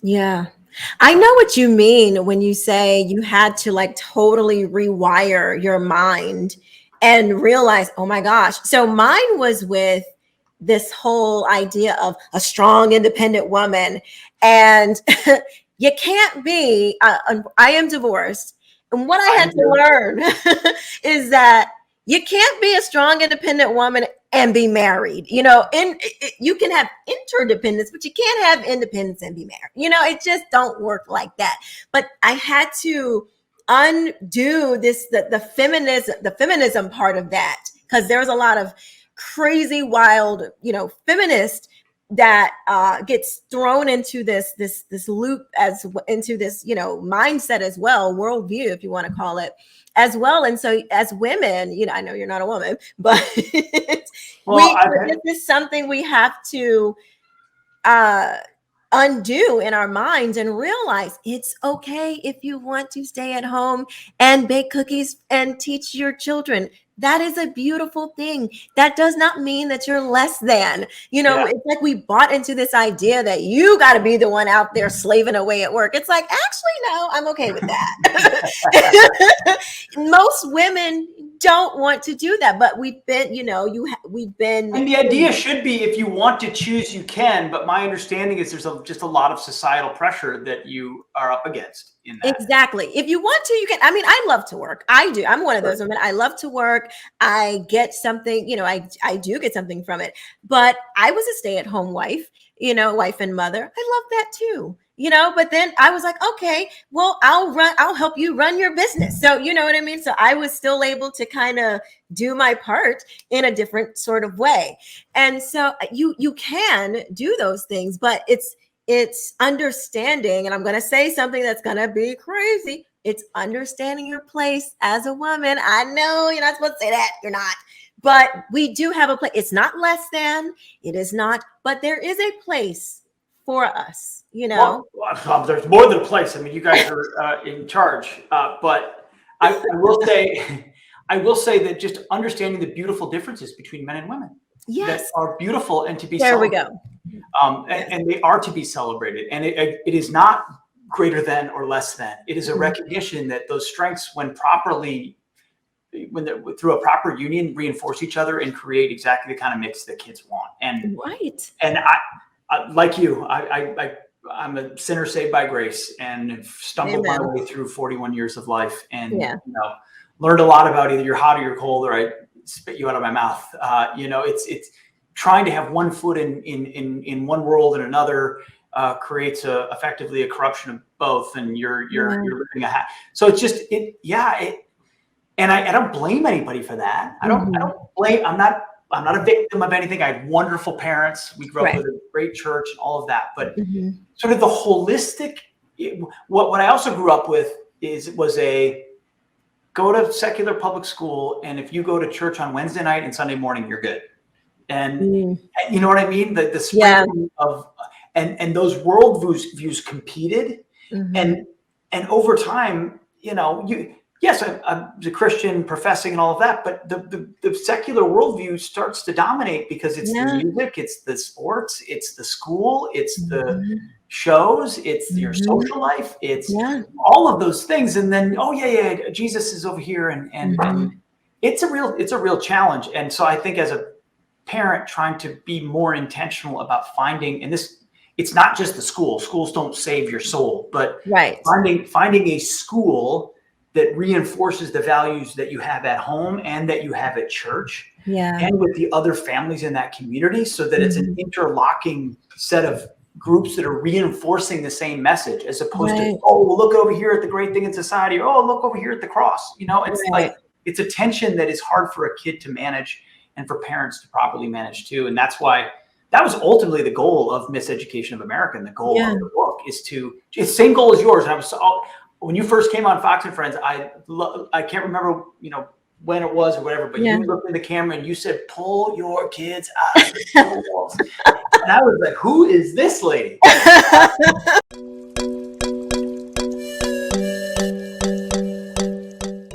Yeah. I know what you mean when you say you had to like totally rewire your mind and realize, oh my gosh. So mine was with this whole idea of a strong, independent woman. And you can't be, I am divorced. And what I I had am to too. learn is that you can't be a strong, independent woman and be married. You can have interdependence, but you can't have independence and be married. It just don't work like that. But I had to undo the feminism part of that, because there's a lot of crazy, wild, feminist that gets thrown into this loop, as into this mindset as well, worldview, if you want to call it, as well. And so as women, I know you're not a woman, but Well, this is something we have to uh undo in our minds and realize it's okay if you want to stay at home and bake cookies and teach your children. That is a beautiful thing. That does not mean that you're less than. yeah. It's like we bought into this idea that you got to be the one out there slaving away at work. It's like, actually, no, I'm okay with that. Most women don't want to do that, but we've been, we've been. And the idea should be, if you want to choose, you can. But my understanding is there's just a lot of societal pressure that you are up against in that. Exactly. If you want to, you can. I mean, I love to work. I do. I'm one of those women. I love to work. I get something, I do get something from it. But I was a stay-at-home wife, wife and mother. I love that too. But then I was like, okay, well, I'll help you run your business. So, you know what I mean? So I was still able to kind of do my part in a different sort of way. And so you can do those things, but it's understanding, and I'm going to say something that's going to be crazy. It's understanding your place as a woman. I know you're not supposed to say that. You're not. But we do have a place. It's not less than. It is not. But there is a place for us, Well, there's more than a place. I mean, you guys are in charge. But I will say, I will say that just understanding the beautiful differences between men and women that Yes. are beautiful and to be There we celebrated. go. And they are to be celebrated. And it is not greater than or less than. It is a recognition that those strengths, when properly, through a proper union, reinforce each other and create exactly the kind of mix that kids want. And Right. and I like you, I'm a sinner saved by grace and have stumbled my way through 41 years of life, and learned a lot about either you're hot or you're cold, or I spit you out of my mouth. It's trying to have one foot in one world and another creates effectively a corruption of both, and you're living a hat. So it's just and I don't blame anybody for that. I don't blame. I'm not a victim of anything. I had wonderful parents. We grew up with a great church and all of that. But sort of the holistic, what I also grew up with was a go to secular public school, and if you go to church on Wednesday night and Sunday morning, you're good. And you know what I mean? The sprinkling of and those world views competed, and over time, yes, I'm a Christian professing and all of that, but the secular worldview starts to dominate because it's the music, it's the sports, it's the school, it's the shows, it's your social life, it's all of those things. And then, Jesus is over here. And it's a real challenge. And so I think as a parent, trying to be more intentional about finding, and it's not just the schools don't save your soul, but finding a school that reinforces the values that you have at home and that you have at church and with the other families in that community, so that it's an interlocking set of groups that are reinforcing the same message, as opposed to, well, look over here at the great thing in society, or look over here at the cross. It's like, it's a tension that is hard for a kid to manage and for parents to properly manage too. And that's why that was ultimately the goal of Miseducation of America. And the goal of the book is it's the same goal as yours. And when you first came on Fox and Friends, I can't remember, when it was or whatever, but you looked in the camera and you said, pull your kids out of the walls. And I was like, who is this lady?